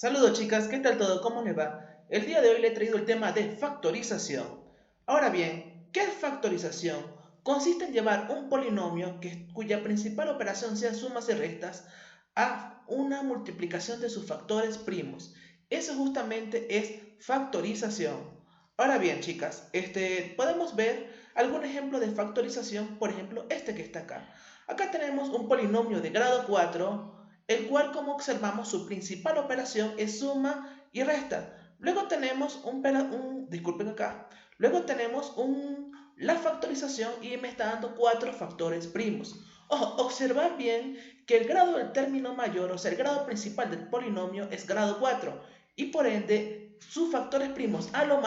Saludos chicas, ¿qué tal todo? ¿Cómo les va? El día de hoy le he traído el tema de factorización. Ahora bien, ¿qué es factorización? Consiste en llevar un polinomio cuya principal operación sea sumas y restas a una multiplicación de sus factores primos. Eso justamente es factorización. Ahora bien, chicas, podemos ver algún ejemplo de factorización, por ejemplo, este que está acá. Acá tenemos un polinomio de grado 4, el cual, como observamos, su principal operación es suma y resta. Luego tenemos disculpen acá, luego tenemos la factorización y me está dando 4 factores primos. Ojo, observar bien que el grado del término mayor, o sea, el grado principal del polinomio es grado 4 y por ende sus factores primos a lo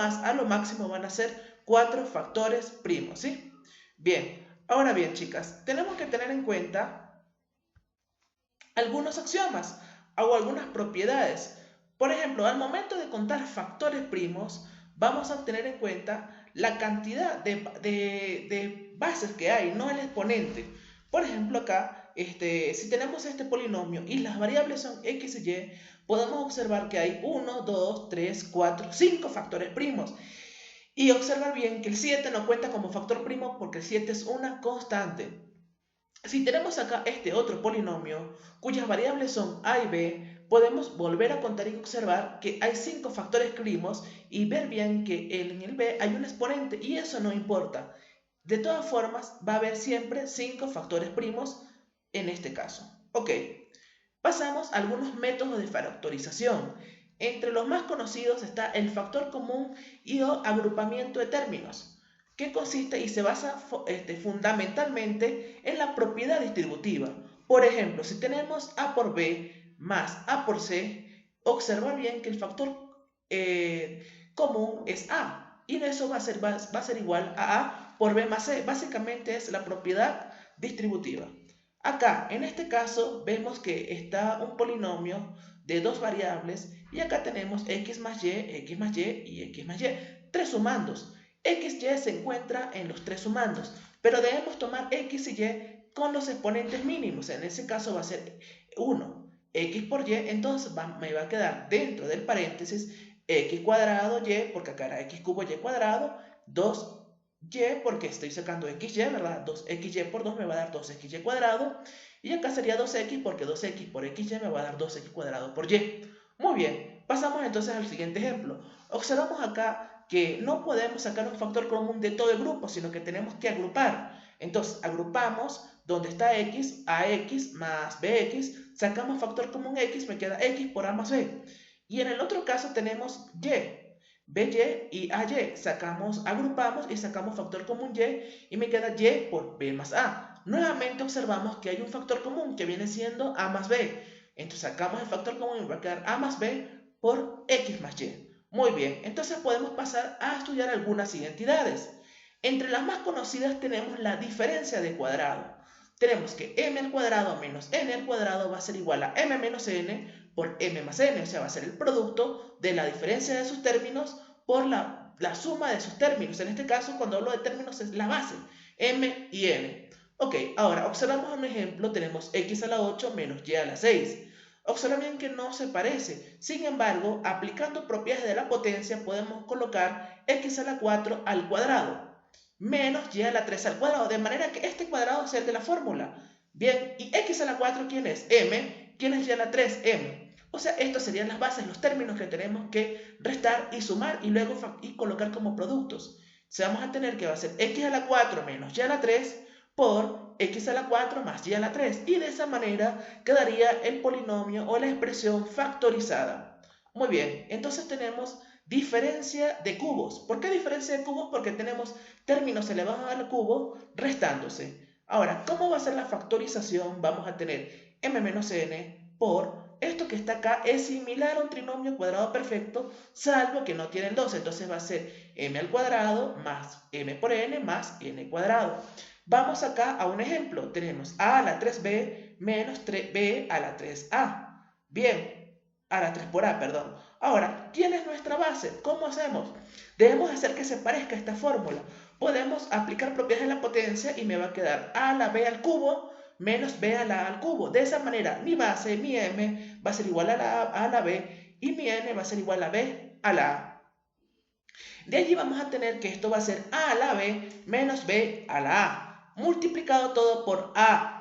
máximo van a ser 4 factores primos, ¿sí? Bien, ahora bien, chicas, tenemos que tener en cuenta algunos axiomas o algunas propiedades. Por ejemplo, al momento de contar factores primos, vamos a tener en cuenta la cantidad de bases que hay, no el exponente. Por ejemplo, acá, si tenemos este polinomio y las variables son x y y, podemos observar que hay 1, 2, 3, 4, 5 factores primos. Y observar bien que el 7 no cuenta como factor primo porque el 7 es una constante. Si tenemos acá este otro polinomio, cuyas variables son a y b, podemos volver a contar y observar que hay 5 factores primos y ver bien que en el b hay un exponente y eso no importa. De todas formas, va a haber siempre 5 factores primos en este caso. Ok, pasamos a algunos métodos de factorización. Entre los más conocidos está el factor común y o agrupamiento de términos, que consiste y se basa fundamentalmente en la propiedad distributiva. Por ejemplo, si tenemos a por b más a por c, observa bien que el factor común es a, y eso va a ser igual a por b más c. Básicamente es la propiedad distributiva. Acá, en este caso, vemos que está un polinomio de dos variables y acá tenemos x más y y x más y, tres sumandos. X, y se encuentra en los tres sumandos, pero debemos tomar x y y con los exponentes mínimos. En ese caso va a ser 1. X por y, entonces me va a quedar dentro del paréntesis x cuadrado y, porque acá era x cubo y cuadrado, 2 y, porque estoy sacando xy, ¿verdad? 2xy por 2 me va a dar 2xy cuadrado. Y acá sería 2x porque 2x por xy me va a dar 2x cuadrado por y. Muy bien, pasamos entonces al siguiente ejemplo. Observamos acá que no podemos sacar un factor común de todo el grupo, sino que tenemos que agrupar. Entonces, agrupamos donde está x, ax más bx, sacamos factor común x, me queda x por a más b. Y en el otro caso tenemos y, by y ay, agrupamos y sacamos factor común y me queda y por b más a. Nuevamente observamos que hay un factor común que viene siendo a más b. Entonces sacamos el factor común y me va a quedar a más b por x más y. Muy bien, entonces podemos pasar a estudiar algunas identidades. Entre las más conocidas tenemos la diferencia de cuadrado. Tenemos que m al cuadrado menos n al cuadrado va a ser igual a m menos n por m más n, o sea, va a ser el producto de la diferencia de sus términos por la suma de sus términos. En este caso, cuando hablo de términos, es la base, m y n. Ok, ahora observamos un ejemplo, tenemos x a la 8 menos y a la 6. Observa bien que no se parece. Sin embargo, aplicando propiedades de la potencia, podemos colocar x a la 4 al cuadrado menos y a la 3 al cuadrado, de manera que este cuadrado sea el de la fórmula. Bien, ¿y x a la 4 quién es? M. ¿Quién es y a la 3? M. O sea, estos serían las bases, los términos que tenemos que restar y sumar y luego colocar como productos. O sea, vamos a tener que va a ser x a la 4 menos y a la 3 por x a la 4 más y a la 3. Y de esa manera quedaría el polinomio o la expresión factorizada. Muy bien, entonces tenemos diferencia de cubos. ¿Por qué diferencia de cubos? Porque tenemos términos elevados al cubo restándose. Ahora, ¿cómo va a ser la factorización? Vamos a tener m menos n por esto que está acá es similar a un trinomio cuadrado perfecto, salvo que no tiene el 2. Entonces va a ser m al cuadrado más m por n más n cuadrado. Vamos acá a un ejemplo. Tenemos a la 3b menos b a la 3a. Bien, a la 3 por a, perdón. Ahora, ¿quién es nuestra base? ¿Cómo hacemos? Debemos hacer que se parezca a esta fórmula. Podemos aplicar propiedades de la potencia y me va a quedar a la b al cubo menos b a la a al cubo. De esa manera, mi base, mi m, va a ser igual a la b y mi n va a ser igual a b a la a. De allí vamos a tener que esto va a ser a la b menos b a la a, multiplicado todo por a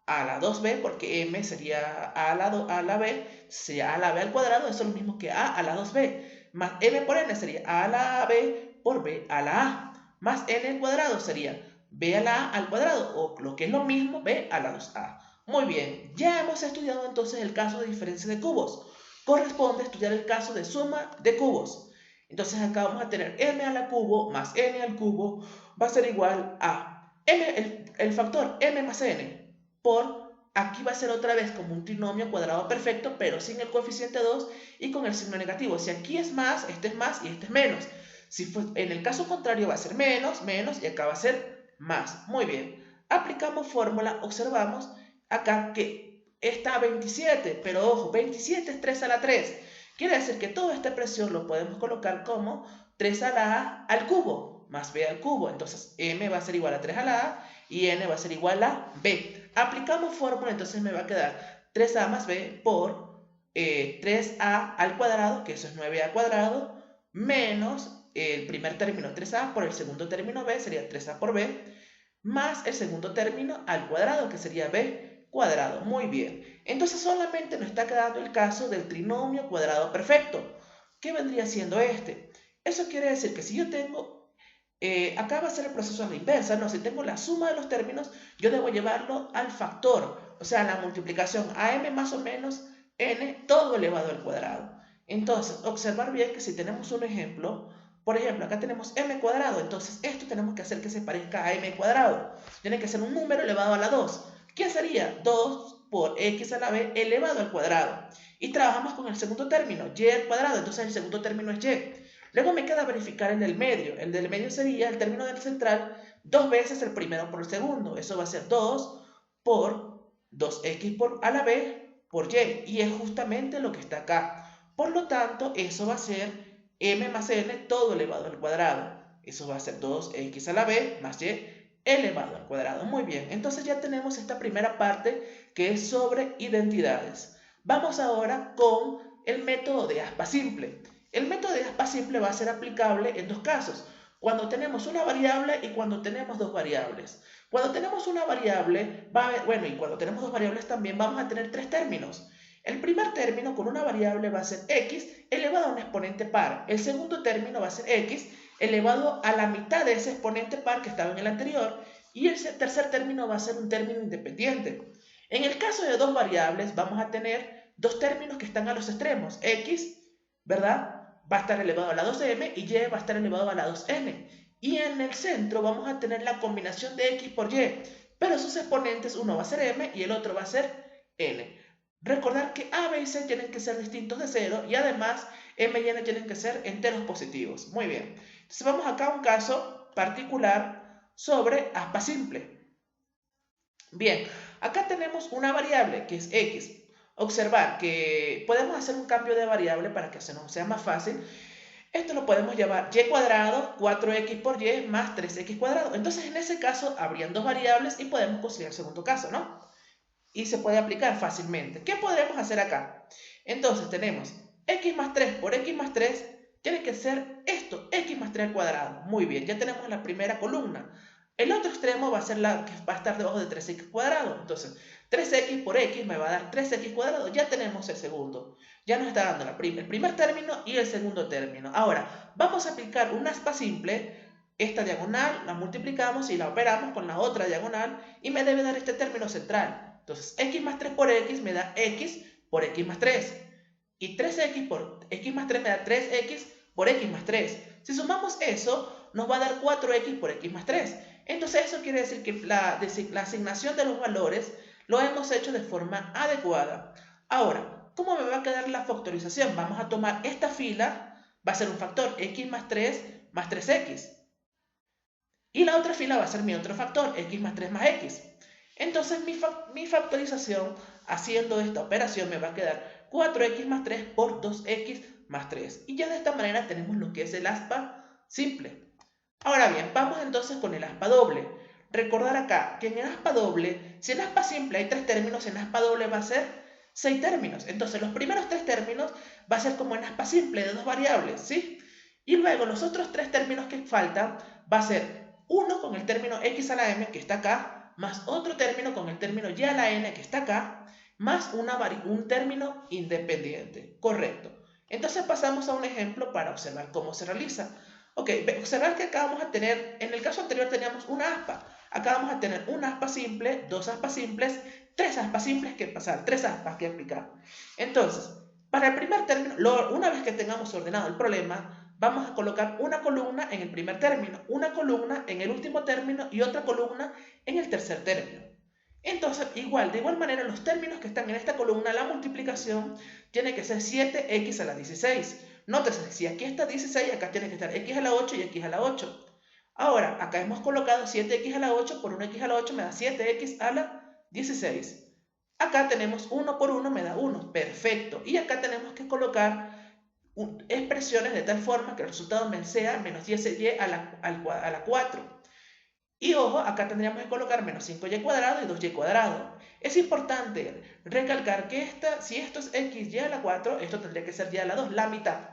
la 2b, porque m sería a la b, sería a la b al cuadrado, eso es lo mismo que a la 2b, más m por n sería a la b por b a la a, más n al cuadrado sería b a la a al cuadrado, o lo que es lo mismo, b a la 2a. Muy bien, ya hemos estudiado entonces el caso de diferencia de cubos. Corresponde estudiar el caso de suma de cubos. Entonces acá vamos a tener m a la cubo más n al cubo va a ser igual a el factor m más n por, aquí va a ser otra vez como un trinomio cuadrado perfecto, pero sin el coeficiente 2 y con el signo negativo. Si aquí es más y este es menos. Si fue, en el caso contrario va a ser menos, menos y acá va a ser más. Muy bien. Aplicamos fórmula, observamos acá que está 27, pero ojo, 27 es 3 a la 3. Quiere decir que toda esta expresión lo podemos colocar como 3 a la a al cubo más b al cubo. Entonces m va a ser igual a 3 a la a y n va a ser igual a b. Aplicamos fórmula, entonces me va a quedar 3a más b por 3a al cuadrado, que eso es 9a al cuadrado, menos el primer término 3a por el segundo término b, sería 3a por b, más el segundo término al cuadrado, que sería b cuadrado. Muy bien. Entonces solamente nos está quedando el caso del trinomio cuadrado perfecto. ¿Qué vendría siendo este? Eso quiere decir que si yo tengo, acá va a ser el proceso a la inversa, ¿no? Si tengo la suma de los términos, yo debo llevarlo al factor, o sea, la multiplicación am más o menos n todo elevado al cuadrado. Entonces, observar bien que si tenemos un ejemplo, por ejemplo, acá tenemos m cuadrado, entonces esto tenemos que hacer que se parezca a m cuadrado. Tiene que ser un número elevado a la 2. ¿Qué sería? 2 por x a la b elevado al cuadrado. Y trabajamos con el segundo término, y al cuadrado, entonces el segundo término es y. Luego me queda verificar el del medio. El del medio sería el término del central, 2 veces el primero por el segundo. Eso va a ser 2 por 2x por a la b por y. Y es justamente lo que está acá. Por lo tanto, eso va a ser m más n todo elevado al cuadrado. Eso va a ser 2x a la b más y elevado al cuadrado. Muy bien, entonces ya tenemos esta primera parte que es sobre identidades. Vamos ahora con el método de aspa simple. El método de aspa simple va a ser aplicable en dos casos, cuando tenemos una variable y cuando tenemos dos variables. Cuando tenemos una variable, y cuando tenemos dos variables también vamos a tener tres términos. El primer término con una variable va a ser x elevado a un exponente par. El segundo término va a ser x elevado a la mitad de ese exponente par que estaba en el anterior. Y el tercer término va a ser un término independiente. En el caso de dos variables vamos a tener dos términos que están a los extremos. X, ¿verdad? Va a estar elevado a la 2m y y va a estar elevado a la 2n. Y en el centro vamos a tener la combinación de x por y. Pero sus exponentes, uno va a ser m y el otro va a ser n. Recordar que a, b y c tienen que ser distintos de 0 y además m y n tienen que ser enteros positivos. Muy bien. Entonces vamos acá a un caso particular sobre aspa simple. Bien, acá tenemos una variable que es x. Observar que podemos hacer un cambio de variable para que se nos sea más fácil. Esto lo podemos llamar y cuadrado, 4x por y más 3x cuadrado. Entonces en ese caso habrían dos variables y podemos conseguir el segundo caso, ¿no? Y se puede aplicar fácilmente. ¿Qué podremos hacer acá? Entonces tenemos x más 3 por x más 3 tiene que ser esto, x más 3 al cuadrado. Muy bien, ya tenemos la primera columna. El otro extremo va a ser la que va a estar debajo de 3x cuadrado. Entonces, 3x por x me va a dar 3x cuadrado. Ya tenemos el segundo. Ya nos está dando el primer término y el segundo término. Ahora, vamos a aplicar un aspa simple. Esta diagonal la multiplicamos y la operamos con la otra diagonal y me debe dar este término central. Entonces, x más 3 por x me da x por x más 3. Y 3x por x más 3 me da 3x por x más 3. Si sumamos eso, nos va a dar 4x por x más 3. Entonces eso quiere decir que la asignación de los valores lo hemos hecho de forma adecuada. Ahora, ¿cómo me va a quedar la factorización? Vamos a tomar esta fila, va a ser un factor x más 3 más 3x. Y la otra fila va a ser mi otro factor, x más 3 más x. Entonces mi factorización haciendo esta operación me va a quedar 4x más 3 por 2x más 3. Y ya de esta manera tenemos lo que es el aspa simple. Ahora bien, vamos entonces con el aspa doble. Recordar acá que en el aspa doble, si en aspa simple hay tres términos, en aspa doble va a ser 6 términos. Entonces, los primeros 3 términos va a ser como una aspa simple de 2 variables, ¿sí? Y luego los otros 3 términos que faltan va a ser uno con el término x a la m, que está acá, más otro término con el término y a la n, que está acá, más un término independiente. Correcto. Entonces pasamos a un ejemplo para observar cómo se realiza. Ok, observar que acá vamos a tener, en el caso anterior teníamos una aspa. Acá vamos a tener una aspa simple, dos aspas simples, tres aspas simples que pasar, tres aspas que aplicar. Entonces, para el primer término, una vez que tengamos ordenado el problema, vamos a colocar una columna en el primer término, una columna en el último término y otra columna en el tercer término. Entonces, de igual manera, los términos que están en esta columna, la multiplicación tiene que ser 7x a la 16. Nótese, si aquí está 16, acá tiene que estar x a la 8 y x a la 8. Ahora, acá hemos colocado 7x a la 8 por 1x a la 8 me da 7x a la 16. Acá tenemos 1 por 1 me da 1. Perfecto. Y acá tenemos que colocar expresiones de tal forma que el resultado sea menos 10y a la 4. Y ojo, acá tendríamos que colocar menos 5y cuadrado y 2y cuadrado. Es importante recalcar que si esto es xy a la 4, esto tendría que ser y a la 2, la mitad.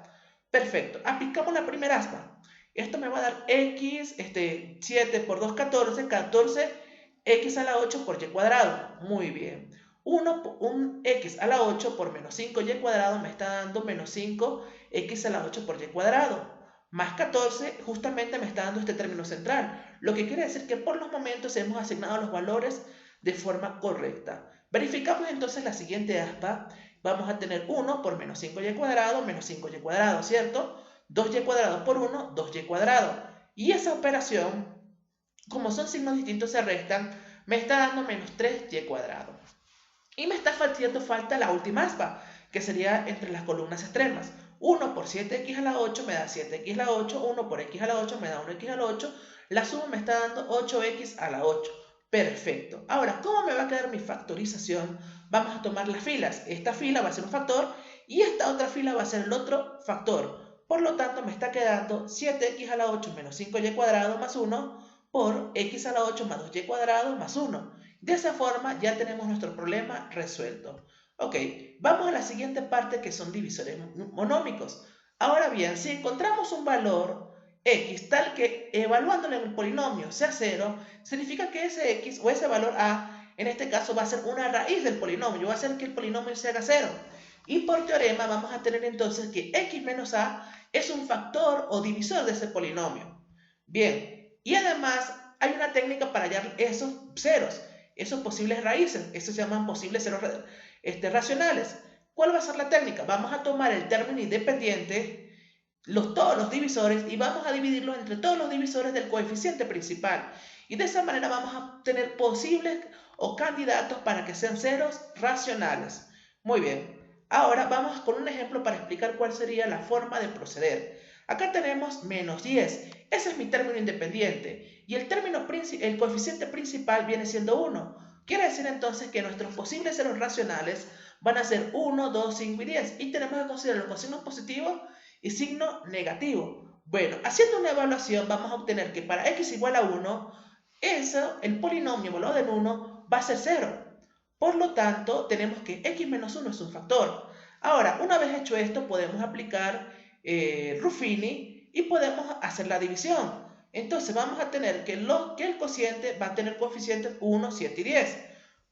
Perfecto. Aplicamos la primera aspa. Esto me va a dar x, 7 por 2, 14, 14x a la 8 por y cuadrado. Muy bien. Un x a la 8 por menos 5y cuadrado me está dando menos 5x a la 8 por y cuadrado. Más 14 justamente me está dando este término central, lo que quiere decir que por los momentos hemos asignado los valores de forma correcta. Verificamos entonces la siguiente aspa. Vamos a tener 1 por menos 5y cuadrado, menos 5y cuadrado, ¿cierto? 2y cuadrado por 1, 2y cuadrado. Y esa operación, como son signos distintos, se restan, me está dando menos 3y cuadrado. Y me está haciendo falta la última aspa, que sería entre las columnas extremas. 1 por 7x a la 8 me da 7x a la 8, 1 por x a la 8 me da 1x a la 8, la suma me está dando 8x a la 8. Perfecto. Ahora, ¿cómo me va a quedar mi factorización? Vamos a tomar las filas. Esta fila va a ser un factor y esta otra fila va a ser el otro factor. Por lo tanto, me está quedando 7x a la 8 menos 5y cuadrado más 1 por x a la 8 más 2y cuadrado más 1. De esa forma ya tenemos nuestro problema resuelto. Ok, vamos a la siguiente parte que son divisores monómicos. Ahora bien, si encontramos un valor x tal que evaluándolo en el polinomio sea 0, significa que ese x o ese valor a, en este caso va a ser una raíz del polinomio, va a hacer que el polinomio se haga 0. Y por teorema vamos a tener entonces que x menos a es un factor o divisor de ese polinomio. Bien, y además hay una técnica para hallar esos ceros, esos posibles raíces, esos se llaman posibles ceros racionales. ¿Cuál va a ser la técnica? Vamos a tomar el término independiente, todos los divisores, y vamos a dividirlos entre todos los divisores del coeficiente principal. Y de esa manera vamos a tener posibles o candidatos para que sean ceros racionales. Muy bien. Ahora vamos con un ejemplo para explicar cuál sería la forma de proceder. Acá tenemos menos 10. Ese es mi término independiente. Y el coeficiente principal viene siendo 1. Quiere decir entonces que nuestros posibles ceros racionales van a ser 1, 2, 5 y 10. Y tenemos que considerarlos con signo positivo y signo negativo. Bueno, haciendo una evaluación vamos a obtener que para x igual a 1, el polinomio evaluado en 1 va a ser 0. Por lo tanto, tenemos que x menos 1 es un factor. Ahora, una vez hecho esto, podemos aplicar Ruffini y podemos hacer la división. Entonces vamos a tener que el cociente va a tener coeficientes 1, 7 y 10.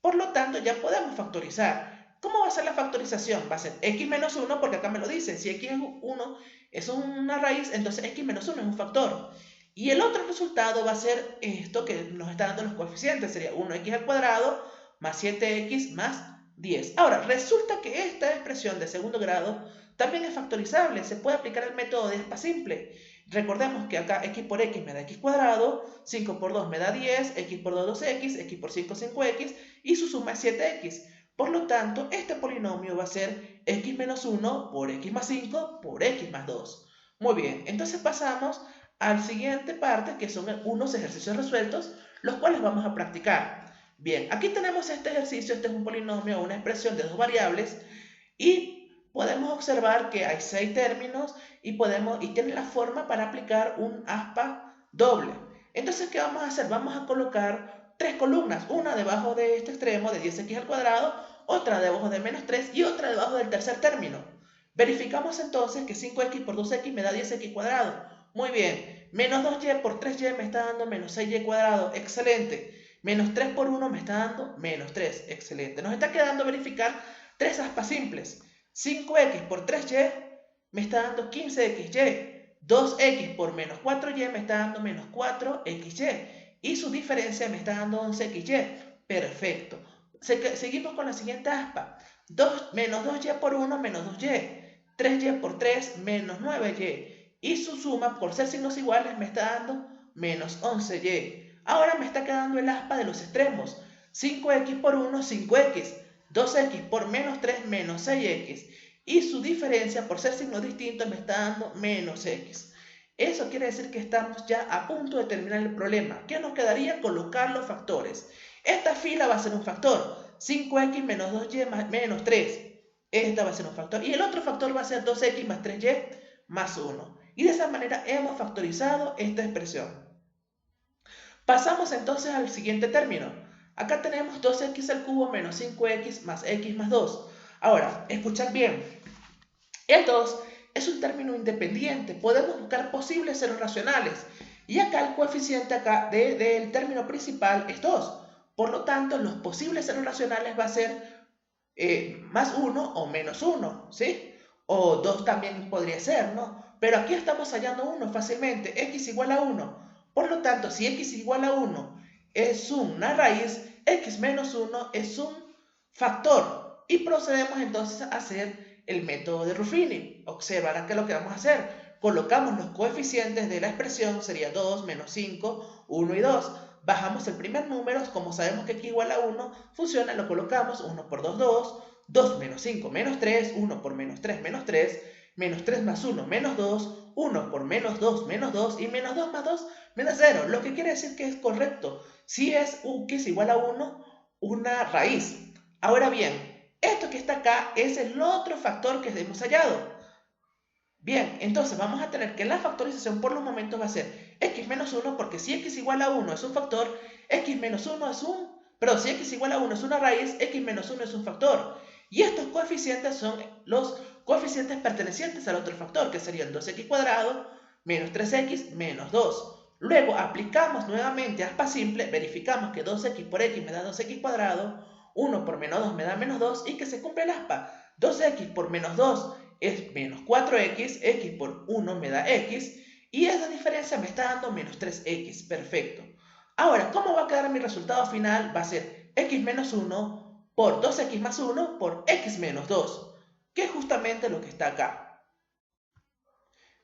Por lo tanto, ya podemos factorizar. ¿Cómo va a ser la factorización? Va a ser x menos 1, porque acá me lo dice. Si x es 1 es una raíz, entonces x menos 1 es un factor. Y el otro resultado va a ser esto que nos está dando los coeficientes. Sería 1x al cuadrado más 7x más 10. Ahora, resulta que esta expresión de segundo grado también es factorizable. Se puede aplicar el método de aspa simple. Recordemos que acá x por x me da x cuadrado, 5 por 2 me da 10, x por 2 2x, x por 5 5x y su suma es 7x. Por lo tanto, este polinomio va a ser x menos 1 por x más 5 por x más 2. Muy bien, entonces pasamos a la siguiente parte que son unos ejercicios resueltos, los cuales vamos a practicar. Bien, aquí tenemos este ejercicio, este es un polinomio, una expresión de dos variables y podemos observar que hay 6 términos y tiene la forma para aplicar un aspa doble. Entonces, ¿qué vamos a hacer? Vamos a colocar 3 columnas, una debajo de este extremo de 10x al cuadrado, otra debajo de menos 3 y otra debajo del tercer término. Verificamos entonces que 5x por 2x me da 10x cuadrado. Muy bien. Menos 2y por 3y me está dando menos 6y cuadrado. Excelente. Menos 3 por 1 me está dando menos 3. Excelente. Nos está quedando verificar tres aspas simples. 5x por 3y me está dando 15xy. 2x por menos 4y me está dando menos 4xy. Y su diferencia me está dando 11xy. Perfecto. Seguimos con la siguiente aspa. Menos 2y por 1 menos 2y. 3y por 3 menos 9y. Y su suma, por ser signos iguales, me está dando menos 11y. Ahora me está quedando el aspa de los extremos. 5x por 1, 5x. 2x por menos 3, menos 6x. Y su diferencia, por ser signos distintos, me está dando menos x. Eso quiere decir que estamos ya a punto de terminar el problema. ¿Qué nos quedaría? Colocar los factores. Esta fila va a ser un factor. 5x menos 2y más menos 3. Esta va a ser un factor. Y el otro factor va a ser 2x más 3y más 1. Y de esa manera hemos factorizado esta expresión. Pasamos entonces al siguiente término. Acá tenemos 2x al cubo menos 5x más x más 2. Ahora, escuchad bien. El 2 es un término independiente. Podemos buscar posibles ceros racionales. Y acá el coeficiente del término principal es 2. Por lo tanto, los posibles ceros racionales va a ser más 1 o menos 1, ¿sí? O 2 también podría ser, ¿no? Pero aquí estamos hallando 1 fácilmente. X igual a 1. Por lo tanto, si x igual a 1 es una raíz, x menos 1 es un factor. Y procedemos entonces a hacer el método de Ruffini. Observarán que lo que vamos a hacer, colocamos los coeficientes de la expresión, sería 2, menos 5, 1 y 2. Bajamos el primer número, como sabemos que x igual a 1, funciona, lo colocamos, 1 por 2, 2, 2 menos 5, menos 3, 1 por menos 3, menos 3 más 1, menos 2, 1 por menos 2, y menos 2 más 2, menos 0, lo que quiere decir que es correcto. Si es x igual a 1, una raíz. Ahora bien, esto que está acá es el otro factor que hemos hallado. Bien, entonces vamos a tener que la factorización por los momentos va a ser x menos 1, porque si x igual a 1 es un factor, x menos 1 es si x igual a 1 es una raíz, x menos 1 es un factor. Y estos coeficientes son los coeficientes pertenecientes al otro factor, que serían 2x cuadrado menos 3x menos 2. Luego aplicamos nuevamente aspa simple, verificamos que 2x por x me da 2x cuadrado, 1 por menos 2 me da menos 2 y que se cumple el aspa. 2x por menos 2 es menos 4x, x por 1 me da x, y esa diferencia me está dando menos 3x, perfecto. Ahora, ¿cómo va a quedar mi resultado final? Va a ser x menos 1 por 2x más 1 por x menos 2, que es justamente lo que está acá.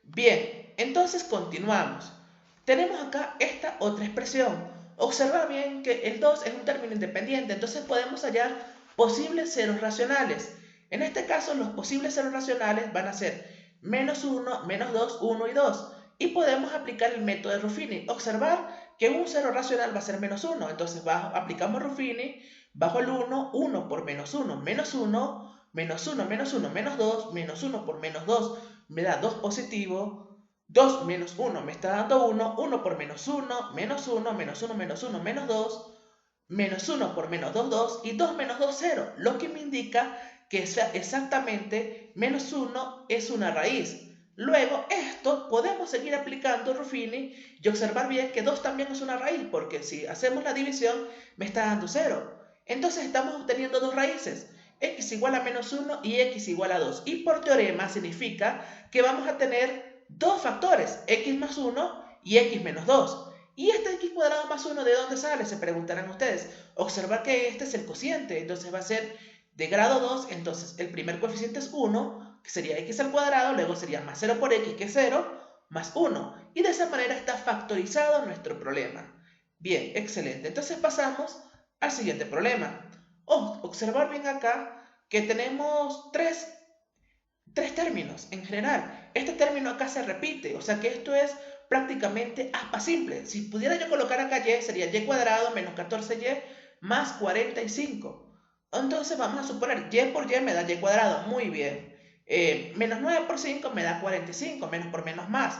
Bien, entonces continuamos. Tenemos acá esta otra expresión. Observa bien que el 2 es un término independiente, entonces podemos hallar posibles ceros racionales. En este caso, los posibles ceros racionales van a ser menos 1, menos 2, 1 y 2. Y podemos aplicar el método de Ruffini. Observar que un cero racional va a ser menos 1. Entonces aplicamos Ruffini, bajo el 1, 1 por menos 1, menos 1, menos 1, menos 1, menos 2, menos 1 por menos 2, me da 2 positivo. 2 menos 1 me está dando 1, 1 por menos 1, menos 1, menos 1, menos 1, menos 2, menos 1 por menos 2, 2, y 2 menos 2, 0, lo que me indica que exactamente menos 1 es una raíz. Luego, esto podemos seguir aplicando Ruffini y observar bien que 2 también es una raíz, porque si hacemos la división me está dando 0. Entonces estamos obteniendo dos raíces, x igual a menos 1 y x igual a 2. Y por teorema significa que vamos a tener dos factores, x más 1 y x menos 2. ¿Y este x cuadrado más 1 de dónde sale? Se preguntarán ustedes. Observar que este es el cociente, entonces va a ser de grado 2, entonces el primer coeficiente es 1, que sería x al cuadrado, luego sería más 0 por x, que es 0, más 1. Y de esa manera está factorizado nuestro problema. Bien, excelente. Entonces pasamos al siguiente problema. Observar bien acá que tenemos tres términos en general. Este término acá se repite, o sea que esto es prácticamente aspa simple. Si pudiera yo colocar acá y, sería y cuadrado menos 14y más 45. Entonces vamos a suponer y por y me da y cuadrado, muy bien. Menos 9 por 5 me da 45, menos por menos más.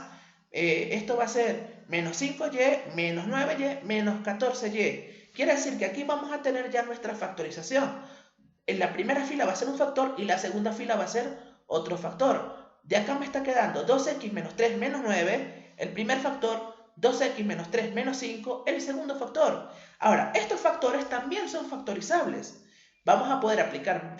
Esto va a ser menos 5y, menos 9y, menos 14y. Quiere decir que aquí vamos a tener ya nuestra factorización. en la primera fila va a ser un factor y la segunda fila va a ser otro factor. De acá me está quedando 2x menos 3 menos 9, el primer factor, 2x menos 3 menos 5, el segundo factor. Ahora, estos factores también son factorizables. Vamos a poder aplicar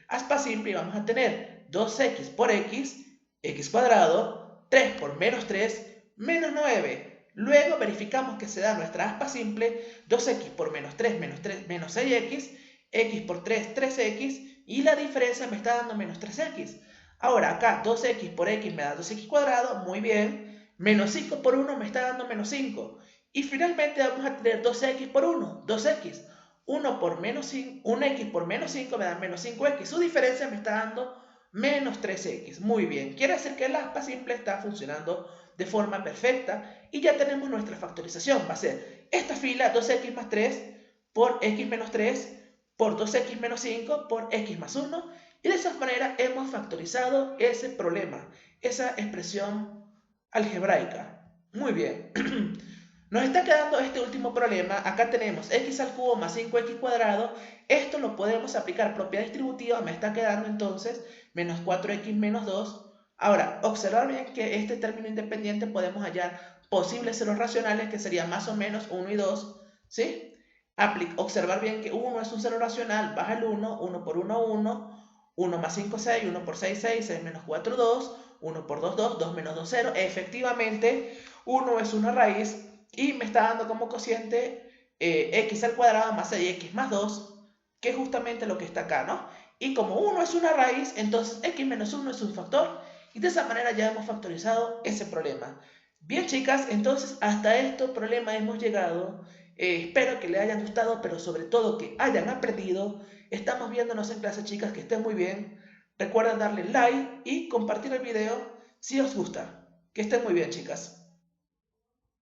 aspa simple y vamos a tener 2x por x, x cuadrado, 3 por menos 3, menos 9. Luego verificamos que se da nuestra aspa simple, 2x por menos 3, menos 6x, x por 3, 3x, y la diferencia me está dando menos 3x. Ahora acá 2x por x me da 2x cuadrado, muy bien, menos 5 por 1 me está dando menos 5. Y finalmente vamos a tener 2x por 1, 2x. 1 por menos 5, 1x por menos 5 me da menos 5x. Su diferencia me está dando menos 3x. Muy bien, quiere decir que el aspa simple está funcionando de forma perfecta y ya tenemos nuestra factorización. Va a ser esta fila 2x más 3 por x menos 3 por 2x menos 5 por x más 1. Y de esa manera hemos factorizado ese problema, esa expresión algebraica. Muy bien. Nos está quedando este último problema. Acá tenemos x al cubo más 5x cuadrado. Esto lo podemos aplicar propiedad distributiva. Me está quedando entonces menos 4x menos 2. Ahora, observar bien que este término independiente podemos hallar posibles ceros racionales que serían más o menos 1 y 2. ¿Sí? Observar bien que 1 es un cero racional. Baja el 1. 1 por 1, 1. 1 más 5, 6. 1 por 6, 6. 6 menos 4, 2. 1 por 2, 2. 2 menos 2, 0. Efectivamente, 1 es una raíz. Y me está dando como cociente x al cuadrado más 6x más 2, que es justamente lo que está acá, ¿no? Y como 1 es una raíz, entonces x menos 1 es un factor. Y de esa manera ya hemos factorizado ese problema. Bien, chicas, entonces hasta este problema hemos llegado. Espero que les hayan gustado, pero sobre todo que hayan aprendido. Estamos viéndonos en clase, chicas, que estén muy bien. Recuerden darle like y compartir el video si os gusta. Que estén muy bien, chicas.